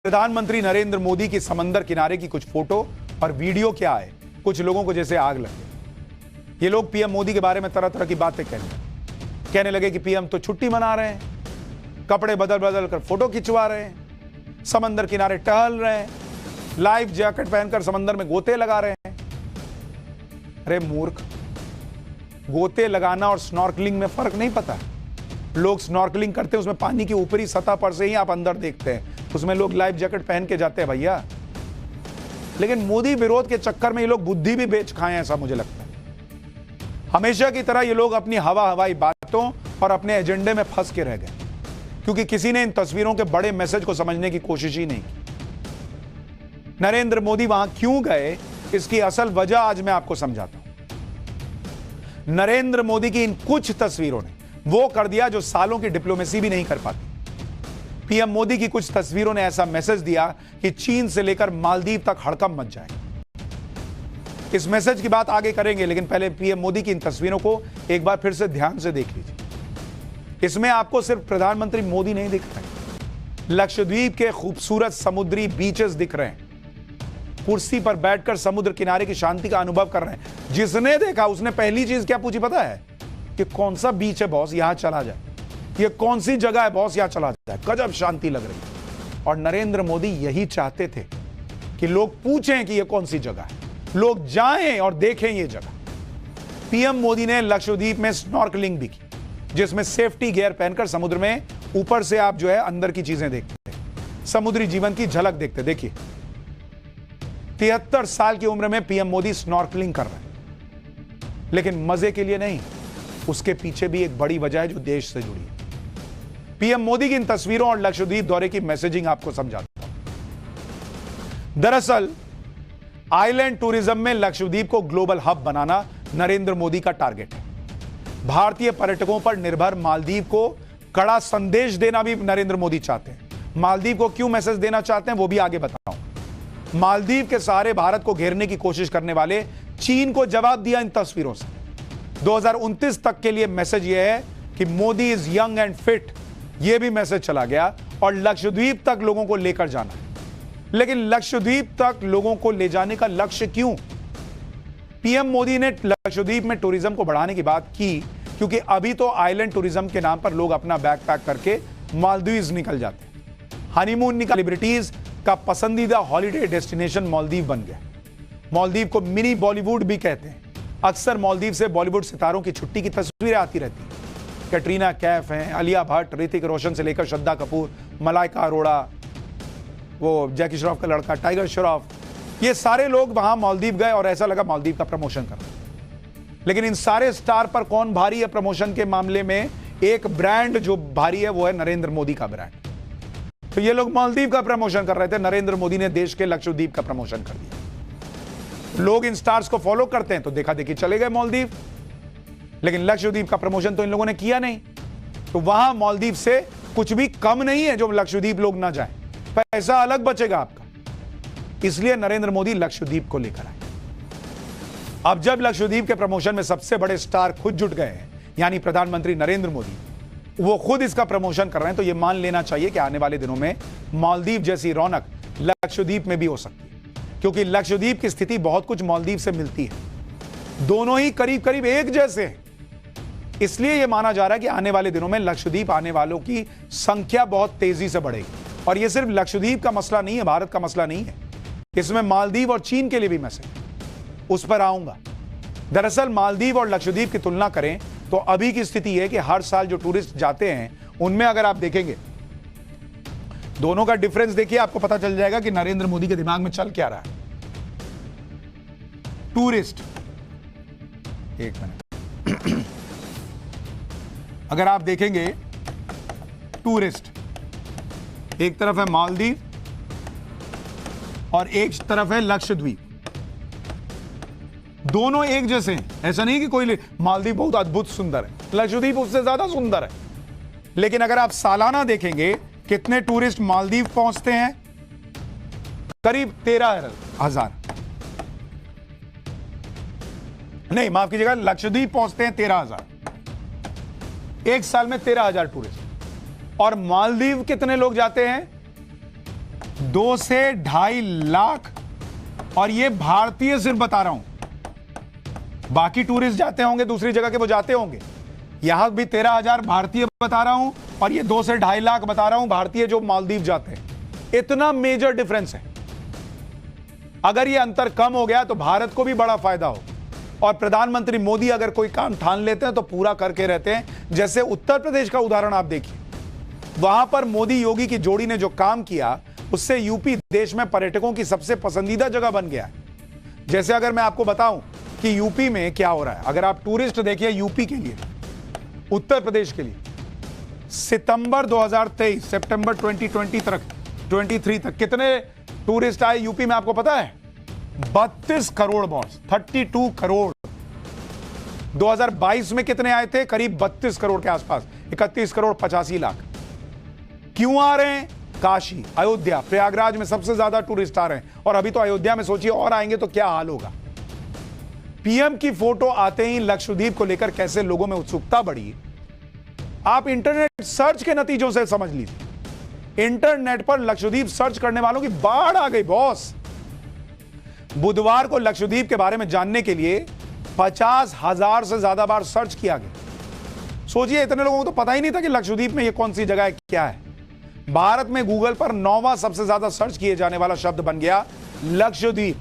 प्रधानमंत्री नरेंद्र मोदी की समंदर किनारे की कुछ फोटो और वीडियो क्या है, कुछ लोगों को जैसे आग लगे। ये लोग पीएम मोदी के बारे में तरह तरह की बातें कहने लगे कि पीएम तो छुट्टी मना रहे हैं, कपड़े बदल बदल कर फोटो खिंचवा रहे हैं, समंदर किनारे टहल रहे हैं, लाइफ जैकेट पहनकर समंदर में गोते लगा रहे हैं। अरे मूर्ख, गोते लगाना और स्नॉर्कलिंग में फर्क नहीं पता। लोग स्नॉर्कलिंग करते हैं, उसमें पानी की ऊपरी सतह पर से ही आप अंदर देखते हैं, उसमें लोग लाइफ जैकेट पहन के जाते हैं भैया। लेकिन मोदी विरोध के चक्कर में ये लोग बुद्धि भी बेच खाए हैं, ऐसा मुझे लगता है। हमेशा की तरह ये लोग अपनी हवाई बातों और अपने एजेंडे में फंस के रह गए, क्योंकि किसी ने इन तस्वीरों के बड़े मैसेज को समझने की कोशिश ही नहीं की। नरेंद्र मोदी वहां क्यों गए, इसकी असल वजह आज मैं आपको समझाता हूं। नरेंद्र मोदी की इन कुछ तस्वीरों ने वो कर दिया जो सालों की डिप्लोमेसी भी नहीं कर पाती। पीएम मोदी की कुछ तस्वीरों ने ऐसा मैसेज दिया कि चीन से लेकर मालदीव तक हड़कंप मच जाए। इस मैसेज की बात आगे करेंगे, लेकिन पहले पीएम मोदी की इन तस्वीरों को एक बार फिर से ध्यान से देख लीजिए। इसमें आपको सिर्फ प्रधानमंत्री मोदी नहीं दिख रहे, लक्षद्वीप के खूबसूरत समुद्री बीचेस दिख रहे हैं। कुर्सी पर बैठकर समुद्र किनारे की शांति का अनुभव कर रहे हैं। जिसने देखा उसने पहली चीज क्या पूछी पता है? कि कौन सा बीच है बॉस, यहां चला जाए। ये कौन सी जगह है बॉस, यहां चला जाए, गजब शांति लग रही है। और नरेंद्र मोदी यही चाहते थे कि लोग पूछें कि ये कौन सी जगह है, लोग जाएं और देखें ये जगह। पीएम मोदी ने लक्षद्वीप में स्नॉर्कलिंग भी की, जिसमें सेफ्टी गियर पहनकर समुद्र में ऊपर से आप जो है अंदर की चीजें देखते हैं, समुद्री जीवन की झलक देखते। देखिए 73 साल की उम्र में पीएम मोदी स्नॉर्कलिंग कर रहे हैं, लेकिन मजे के लिए नहीं, उसके पीछे भी एक बड़ी वजह है जो देश से जुड़ी है। पीएम मोदी की इन तस्वीरों और लक्षद्वीप दौरे की मैसेजिंग आपको समझाता हूं। दरअसल आइलैंड टूरिज्म में लक्षद्वीप को ग्लोबल हब बनाना नरेंद्र मोदी का टारगेट है। भारतीय पर्यटकों पर निर्भर मालदीव को कड़ा संदेश देना भी नरेंद्र मोदी चाहते हैं। मालदीव को क्यों मैसेज देना चाहते हैं वो भी आगे बताऊं। मालदीव के सहारे भारत को घेरने की कोशिश करने वाले चीन को जवाब दिया इन तस्वीरों से। 2029 तक के लिए मैसेज यह है कि Modi is young and fit, यह भी मैसेज चला गया। और लक्षद्वीप तक लोगों को लेकर जाना है। लेकिन लक्षद्वीप तक लोगों को ले जाने का लक्ष्य क्यों? पीएम मोदी ने लक्षद्वीप में टूरिज्म को बढ़ाने की बात की, क्योंकि अभी तो आइलैंड टूरिज्म के नाम पर लोग अपना बैग पैक करके मालदीव निकल जाते हैं। हनीमून निकल सेलिब्रिटीज का पसंदीदा हॉलिडे डेस्टिनेशन मालदीव बन गया। मालदीव को मिनी बॉलीवुड भी कहते हैं। अक्सर मालदीव से बॉलीवुड सितारों की छुट्टी की तस्वीरें आती रहती हैं। कैटरीना कैफ हैं, आलिया भट्ट, ऋतिक रोशन से लेकर श्रद्धा कपूर, मलाइका अरोड़ा, वो जैकी श्रॉफ का लड़का टाइगर श्रॉफ, ये सारे लोग वहां मालदीव गए और ऐसा लगा मालदीव का प्रमोशन कर रहे हैं। लेकिन इन सारे स्टार पर कौन भारी है प्रमोशन के मामले में? एक ब्रांड जो भारी है वो है नरेंद्र मोदी का ब्रांड। तो ये लोग मालदीव का प्रमोशन कर रहे थे, नरेंद्र मोदी ने देश के लक्षद्वीप का प्रमोशन कर दिया। लोग इन स्टार्स को फॉलो करते हैं तो देखा देखी चले गए मालदीव, लेकिन लक्षद्वीप का प्रमोशन तो इन लोगों ने किया नहीं। तो वहां मालदीव से कुछ भी कम नहीं है जो लक्षद्वीप लोग ना जाएं, पैसा अलग बचेगा आपका। इसलिए नरेंद्र मोदी लक्षद्वीप को लेकर आए। अब जब लक्षद्वीप के प्रमोशन में सबसे बड़े स्टार खुद जुट गए हैं, यानी प्रधानमंत्री नरेंद्र मोदी, वो खुद इसका प्रमोशन कर रहे हैं, तो यह मान लेना चाहिए कि आने वाले दिनों में मालदीव जैसी रौनक लक्षद्वीप में भी हो सकती है, क्योंकि लक्षद्वीप की स्थिति बहुत कुछ मालदीव से मिलती है। दोनों ही करीब करीब एक जैसे हैं। इसलिए यह माना जा रहा है कि आने वाले दिनों में लक्षद्वीप आने वालों की संख्या बहुत तेजी से बढ़ेगी। और यह सिर्फ लक्षद्वीप का मसला नहीं है, भारत का मसला नहीं है, इसमें मालदीव और चीन के लिए भी मैसेज, उस पर आऊंगा। दरअसल मालदीव और लक्षद्वीप की तुलना करें तो अभी की स्थिति है कि हर साल जो टूरिस्ट जाते हैं उनमें अगर आप देखेंगे दोनों का डिफरेंस देखिए, आपको पता चल जाएगा कि नरेंद्र मोदी के दिमाग में चल क्या रहा है। टूरिस्ट, एक मिनट, अगर आप देखेंगे टूरिस्ट, एक तरफ है मालदीव और एक तरफ है लक्षद्वीप, दोनों एक जैसे हैं। ऐसा नहीं कि कोई मालदीव बहुत अद्भुत सुंदर है, लक्षद्वीप उससे ज्यादा सुंदर है। लेकिन अगर आप सालाना देखेंगे कितने टूरिस्ट मालदीव पहुंचते हैं, करीब 13,000, नहीं माफ कीजिएगा, लक्षद्वीप पहुंचते हैं 13,000, एक साल में 13,000 टूरिस्ट। और मालदीव कितने लोग जाते हैं? 2 से 2.5 लाख, और ये भारतीय सिर्फ बता रहा हूं, बाकी टूरिस्ट जाते होंगे दूसरी जगह के, वो जाते होंगे। यहां भी 13,000 भारतीय बता रहा हूं, और ये 2 से 2.5 लाख बता रहा हूं भारतीय जो मालदीव जाते हैं। इतना मेजर डिफरेंस है। अगर ये अंतर कम हो गया तो भारत को भी बड़ा फायदा हो। और प्रधानमंत्री मोदी अगर कोई काम ठान लेते हैं तो पूरा करके रहते हैं। जैसे उत्तर प्रदेश का उदाहरण आप देखिए, वहां पर मोदी योगी की जोड़ी ने जो काम किया, उससे यूपी देश में पर्यटकों की सबसे पसंदीदा जगह बन गया है। जैसे अगर मैं आपको बताऊं कि यूपी में क्या हो रहा है, अगर आप टूरिस्ट देखिए यूपी के लिए, उत्तर प्रदेश के लिए, सितंबर 2023 सितंबर 2023 तक कितने टूरिस्ट आए यूपी में आपको पता है? 32 करोड़ बॉस, 32 करोड़। 2022 में कितने आए थे? करीब 32 करोड़ के आसपास, 31 करोड़ 85 लाख। क्यों आ रहे हैं? काशी, अयोध्या, प्रयागराज में सबसे ज्यादा टूरिस्ट आ रहे हैं, और अभी तो अयोध्या में सोचिए और आएंगे तो क्या हाल होगा। पीएम की फोटो आते ही लक्षद्वीप को लेकर कैसे लोगों में उत्सुकता बढ़ी, आप इंटरनेट सर्च के नतीजों से समझ लीजिए। इंटरनेट पर लक्षद्वीप सर्च करने वालों की बाढ़ आ गई बॉस। बुधवार को लक्षद्वीप के बारे में जानने के लिए 50,000 से ज्यादा बार सर्च किया गया। सोचिए, इतने लोगों को तो पता ही नहीं था कि लक्षद्वीप में यह कौन सी जगह है, क्या है। भारत में गूगल पर 9वां सबसे ज्यादा सर्च किए जाने वाला शब्द बन गया लक्षद्वीप।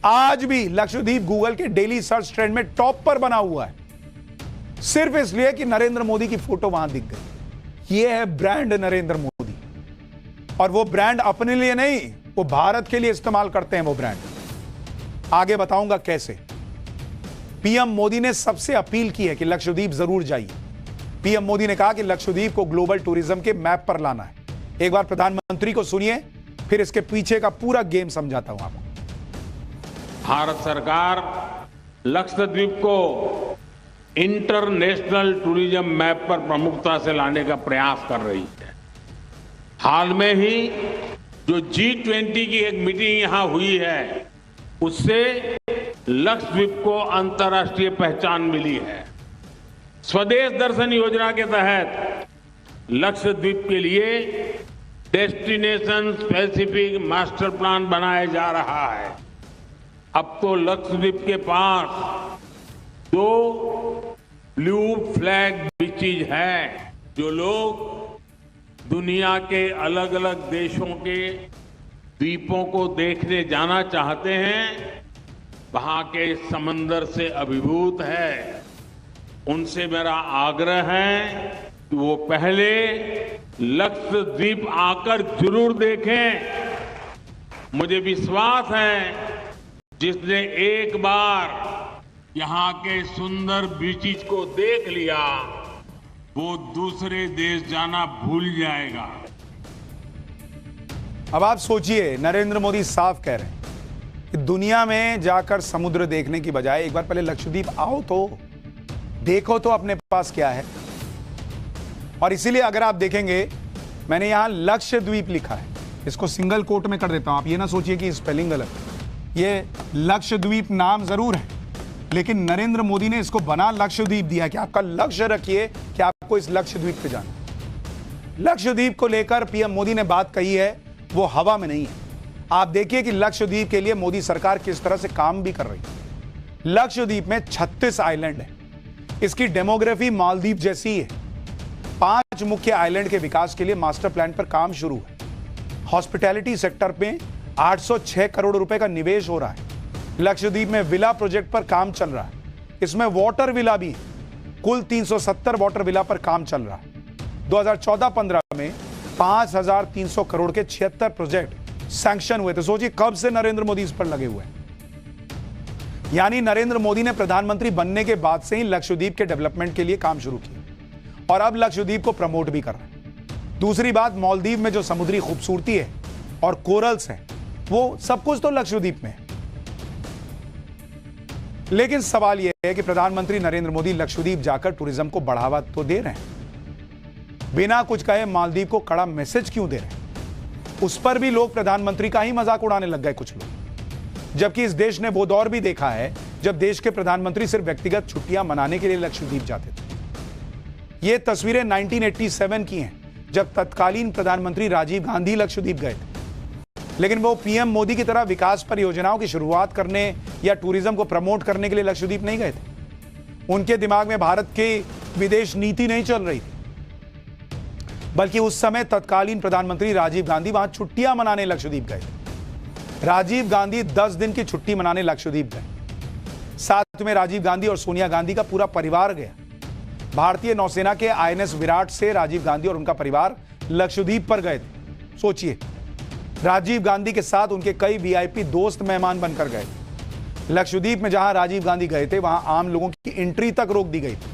आज भी लक्षद्वीप गूगल के डेली सर्च ट्रेंड में टॉप पर बना हुआ है, सिर्फ इसलिए कि नरेंद्र मोदी की फोटो वहां दिख गई। यह है ब्रांड नरेंद्र मोदी, और वो ब्रांड अपने लिए नहीं, वो भारत के लिए इस्तेमाल करते हैं वो ब्रांड। आगे बताऊंगा कैसे। पीएम मोदी ने सबसे अपील की है कि लक्षद्वीप जरूर जाइए। पीएम मोदी ने कहा कि लक्षद्वीप को ग्लोबल टूरिज्म के मैप पर लाना है। एक बार प्रधानमंत्री को सुनिए, फिर इसके पीछे का पूरा गेम समझाता हूं आपको। भारत सरकार लक्षद्वीप को इंटरनेशनल टूरिज्म मैप पर प्रमुखता से लाने का प्रयास कर रही है। हाल में ही जो G20 की एक मीटिंग यहां हुई है, उससे लक्षद्वीप को अंतर्राष्ट्रीय पहचान मिली है। स्वदेश दर्शन योजना के तहत लक्षद्वीप के लिए डेस्टिनेशन स्पेसिफिक मास्टर प्लान बनाया जा रहा है। अब तो लक्षद्वीप के पास 2 ब्लू फ्लैग बीचेज हैं। जो लोग दुनिया के अलग अलग देशों के द्वीपों को देखने जाना चाहते हैं, वहां के समंदर से अभिभूत है, उनसे मेरा आग्रह है कि वो पहले लक्षद्वीप आकर जरूर देखें। मुझे विश्वास है, जिसने एक बार यहां के सुंदर बीचेज को देख लिया, वो दूसरे देश जाना भूल जाएगा। अब आप सोचिए, नरेंद्र मोदी साफ कह रहे हैं कि दुनिया में जाकर समुद्र देखने की बजाय एक बार पहले लक्षद्वीप आओ तो देखो तो अपने पास क्या है। और इसीलिए अगर आप देखेंगे, मैंने यहां लक्षद्वीप लिखा है, इसको सिंगल कोट में कर देता हूं। आप ये ना सोचिए कि स्पेलिंग गलत है। ये लक्षद्वीप नाम जरूर है, लेकिन नरेंद्र मोदी ने इसको बना लक्षद्वीप दिया कि आपका लक्ष्य रखिए कि आपको इस लक्षद्वीप पे जाना। लक्षद्वीप को लेकर पीएम मोदी ने बात कही है, वो हवा में नहीं है। आप देखिए कि लक्षद्वीप के लिए मोदी सरकार किस तरह से काम भी कर रही है। लक्षद्वीप में 36 आइलैंड है। इसकी डेमोग्राफी मालदीव जैसी है। 5 मुख्य आइलैंड के विकास के लिए मास्टर प्लान पर काम शुरू है। हॉस्पिटैलिटी सेक्टर में 806 करोड़ रुपए का निवेश हो रहा है। लक्षद्वीप में विला प्रोजेक्ट पर काम चल रहा है। इसमें वाटर विला भी है। कुल 370 वाटर विला पर काम चल रहा है। 2014-15 में 5,300 करोड़ के 76 प्रोजेक्ट सैंक्शन हुए थे। सोचिए कब से नरेंद्र मोदी इस पर लगे हुए हैं। यानी नरेंद्र मोदी ने प्रधानमंत्री बनने के बाद से ही लक्षद्वीप के डेवलपमेंट के लिए काम शुरू किया, और अब लक्षद्वीप को प्रमोट भी कर रहे हैं। दूसरी बात, मालदीव में जो समुद्री खूबसूरती है और कोरल्स हैं, वो सब कुछ तो लक्षद्वीप में है। लेकिन सवाल यह है कि प्रधानमंत्री नरेंद्र मोदी लक्षद्वीप जाकर टूरिज्म को बढ़ावा तो दे रहे हैं, बिना कुछ कहे मालदीव को कड़ा मैसेज क्यों दे रहे हैं? उस पर भी लोग प्रधानमंत्री का ही मजाक उड़ाने लग गए कुछ लोग। जबकि इस देश ने वो दौर भी देखा है जब देश के प्रधानमंत्री सिर्फ व्यक्तिगत छुट्टियां मनाने के लिए लक्षद्वीप जाते थे। ये तस्वीरें 1987 की हैं, जब तत्कालीन प्रधानमंत्री राजीव गांधी लक्षद्वीप गए थे। लेकिन वो पीएम मोदी की तरह विकास परियोजनाओं की शुरुआत करने या टूरिज्म को प्रमोट करने के लिए लक्षद्वीप नहीं गए थे। उनके दिमाग में भारत की विदेश नीति नहीं चल रही थी, बल्कि उस समय तत्कालीन प्रधानमंत्री राजीव गांधी वहां छुट्टियां मनाने लक्षद्वीप गए थे। राजीव गांधी 10 दिन की छुट्टी मनाने लक्षद्वीप गए। साथ में राजीव गांधी और सोनिया गांधी का पूरा परिवार गया। भारतीय नौसेना के आईएनएस विराट से राजीव गांधी और उनका परिवार लक्षद्वीप पर गए थे। सोचिए, राजीव गांधी के साथ उनके कई वीआईपी दोस्त मेहमान बनकर गए। लक्षद्वीप में जहां राजीव गांधी गए थे वहां आम लोगों की एंट्री तक रोक दी गई थी।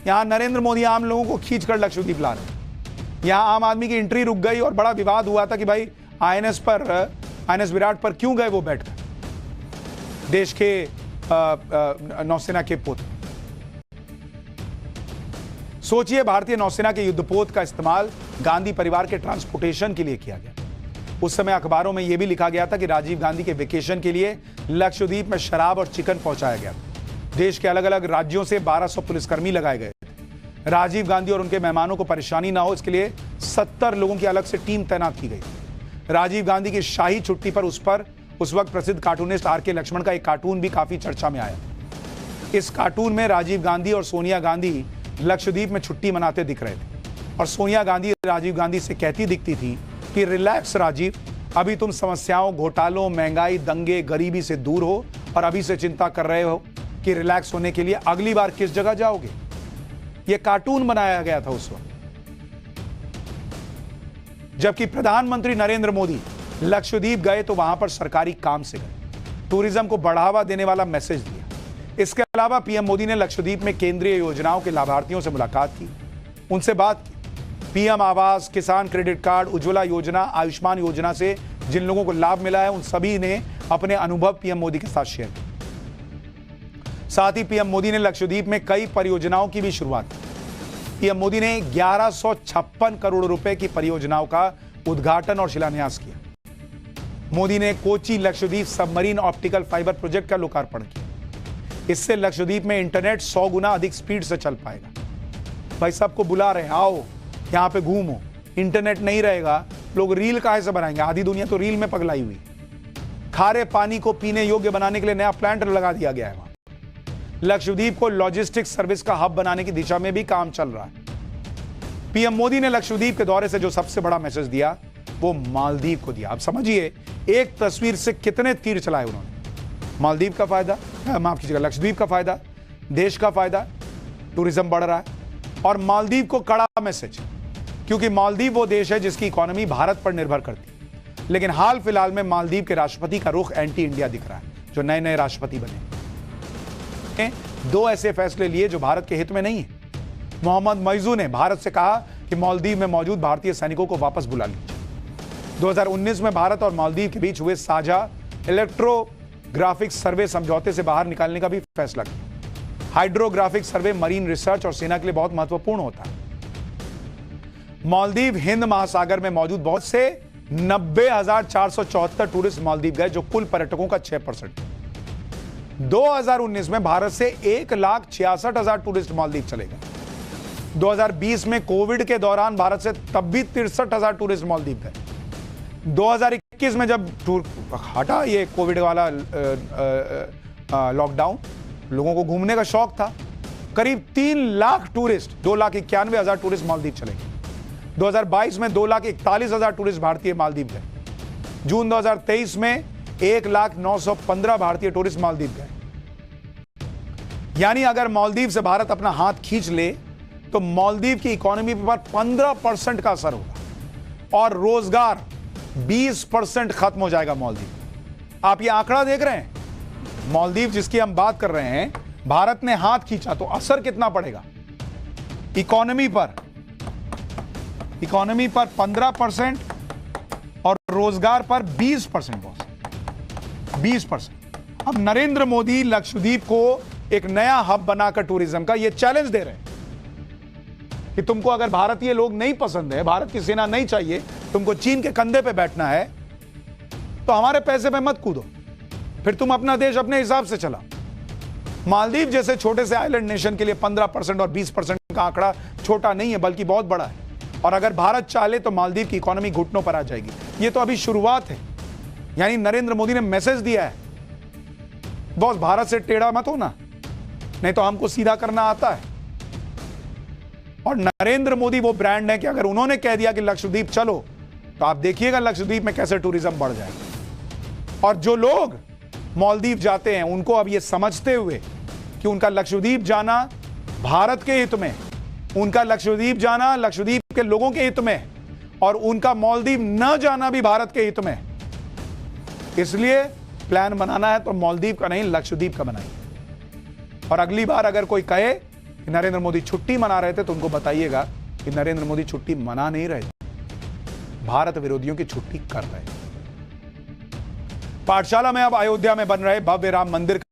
यहां नरेंद्र मोदी आम लोगों को खींचकर लक्षद्वीप ला रहे। यहां आम आदमी की एंट्री रुक गई और बड़ा विवाद हुआ था कि भाई आईएनएस विराट पर क्यों गए वो बैठकर, देश के नौसेना के पोत। सोचिए, भारतीय नौसेना के युद्धपोत का इस्तेमाल गांधी परिवार के ट्रांसपोर्टेशन के लिए किया गया। उस समय अखबारों में यह भी लिखा गया था कि राजीव गांधी के वेकेशन के लिए लक्षद्वीप में शराब और चिकन पहुंचाया गया। देश के अलग अलग राज्यों से 1200 पुलिसकर्मी लगाए गए थे। राजीव गांधी और उनके मेहमानों को परेशानी ना हो इसके लिए 70 लोगों की अलग से टीम तैनात की गई। राजीव गांधी की शाही छुट्टी पर उस वक्त प्रसिद्ध कार्टूनिस्ट आर.के. लक्ष्मण का एक कार्टून भी काफी चर्चा में आया। इस कार्टून में राजीव गांधी और सोनिया गांधी लक्षद्वीप में छुट्टी मनाते दिख रहे थे और सोनिया गांधी राजीव गांधी से कहती दिखती थी कि रिलैक्स राजीव, अभी तुम समस्याओं, घोटालों, महंगाई, दंगे, गरीबी से दूर हो और अभी से चिंता कर रहे हो कि रिलैक्स होने के लिए अगली बार किस जगह जाओगे। यह कार्टून बनाया गया था उस वक्त। जबकि प्रधानमंत्री नरेंद्र मोदी लक्षद्वीप गए तो वहां पर सरकारी काम से गए, टूरिज्म को बढ़ावा देने वाला मैसेज दिया। इसके अलावा पीएम मोदी ने लक्षद्वीप में केंद्रीय योजनाओं के लाभार्थियों से मुलाकात की, उनसे बात की। पीएम आवास, किसान क्रेडिट कार्ड, उज्ज्वला योजना, आयुष्मान योजना से जिन लोगों को लाभ मिला है उन सभी ने अपने अनुभव पीएम मोदी के साथ शेयर किए। साथ ही पीएम मोदी ने लक्षद्वीप में कई परियोजनाओं की भी शुरुआत की। पीएम मोदी ने 1156 करोड़ रुपए की परियोजनाओं का उद्घाटन और शिलान्यास किया। मोदी ने Kochi Lakshadweep submarine optical fibre project का लोकार्पण किया। इससे लक्षद्वीप में इंटरनेट 100 गुना अधिक स्पीड से चल पाएगा। भाई सबको बुला रहे हैं, आओ यहां पे घूमो। इंटरनेट नहीं रहेगा, लोग रील काहे से बनाएंगे? आधी दुनिया तो रील में पगलाई हुई। खारे पानी को पीने योग्य बनाने के लिए नया प्लांट लगा दिया गया है वहां। लक्षद्वीप को लॉजिस्टिक्स सर्विस का हब बनाने की दिशा में भी काम चल रहा है। पीएम मोदी ने लक्षद्वीप के दौरे से जो सबसे बड़ा मैसेज दिया वो मालदीव को दिया। आप समझिए, एक तस्वीर से कितने तीर चलाए उन्होंने। मालदीव का फायदा, माफ कीजिएगा, लक्षद्वीप का फायदा, देश का फायदा, टूरिज्म बढ़ रहा है। और मालदीव को कड़ा मैसेज, क्योंकि मालदीव वो देश है जिसकी इकोनॉमी भारत पर निर्भर करती है। लेकिन हाल फिलहाल में मालदीव के राष्ट्रपति का रुख एंटी इंडिया दिख रहा है, जो नए नए राष्ट्रपति बने। दो ऐसे फैसले लिए जो भारत के हित में नहीं है। मोहम्मद मईजू ने भारत से कहा कि मालदीव में मौजूद भारतीय सैनिकों को वापस बुला लीजिए। 2019 में भारत और मालदीव के बीच हुए साझा इलेक्ट्रोग्राफिक सर्वे समझौते से बाहर निकालने का भी फैसला किया। हाइड्रोग्राफिक सर्वे मरीन रिसर्च और सेना के लिए बहुत महत्वपूर्ण होता है। मालदीव हिंद महासागर में मौजूद बहुत से 90,474 टूरिस्ट मालदीव गए, जो कुल पर्यटकों का 6%। 2019 में भारत से 1,66,000 टूरिस्ट मालदीव चले गए। 2020 में कोविड के दौरान भारत से तब भी 63,000 टूरिस्ट मालदीव गए। 2021 में जब हटा ये कोविड वाला लॉकडाउन, लोगों को घूमने का शौक था, करीब 3 लाख टूरिस्ट, 2,91,000 टूरिस्ट मालदीव चले गए। 2022 में 2,41,000 टूरिस्ट भारतीय मालदीव गए। जून 2023 में 1,09,15 भारतीय टूरिस्ट मालदीव गए। यानी अगर मालदीव से भारत अपना हाथ खींच ले तो मालदीव की इकोनॉमी पर 15% का असर होगा और रोजगार 20% खत्म हो जाएगा मालदीव। आप ये आंकड़ा देख रहे हैं, मालदीव जिसकी हम बात कर रहे हैं, भारत ने हाथ खींचा तो असर कितना पड़ेगा इकोनॉमी पर 15% और रोजगार पर 20%। बॉस 20%। अब नरेंद्र मोदी लक्षद्वीप को एक नया हब बनाकर टूरिज्म का ये चैलेंज दे रहे हैं कि तुमको अगर भारतीय लोग नहीं पसंद है, भारत की सेना नहीं चाहिए, तुमको चीन के कंधे पे बैठना है, तो हमारे पैसे पे मत कूदो, फिर तुम अपना देश अपने हिसाब से चला। मालदीव जैसे छोटे से आइलैंड नेशन के लिए 15% और 20% का आंकड़ा छोटा नहीं है, बल्कि बहुत बड़ा है। और अगर भारत चाहे तो मालदीव की इकोनॉमी घुटनों पर आ जाएगी। ये तो अभी शुरुआत है। यानी नरेंद्र मोदी ने मैसेज दिया है, बॉस भारत से टेढ़ा मत हो ना, नहीं तो हमको सीधा करना आता है। और नरेंद्र मोदी वो ब्रांड है कि अगर उन्होंने कह दिया कि लक्षद्वीप चलो, तो आप देखिएगा लक्षद्वीप में कैसे टूरिज्म बढ़ जाएगा। और जो लोग मालदीव जाते हैं उनको अब ये समझते हुए कि उनका लक्षद्वीप जाना भारत के हित में, उनका लक्षद्वीप जाना लक्षद्वीप के लोगों के हित में, और उनका मालदीव न जाना भी भारत के हित में। इसलिए प्लान बनाना है तो मालदीव का नहीं, लक्षद्वीप का बनाइए। और अगली बार अगर कोई कहे कि नरेंद्र मोदी छुट्टी मना रहे थे, तो उनको बताइएगा कि नरेंद्र मोदी छुट्टी मना नहीं रहे, भारत विरोधियों की छुट्टी कर रहे। पाठशाला में अब अयोध्या में बन रहे भव्य राम मंदिर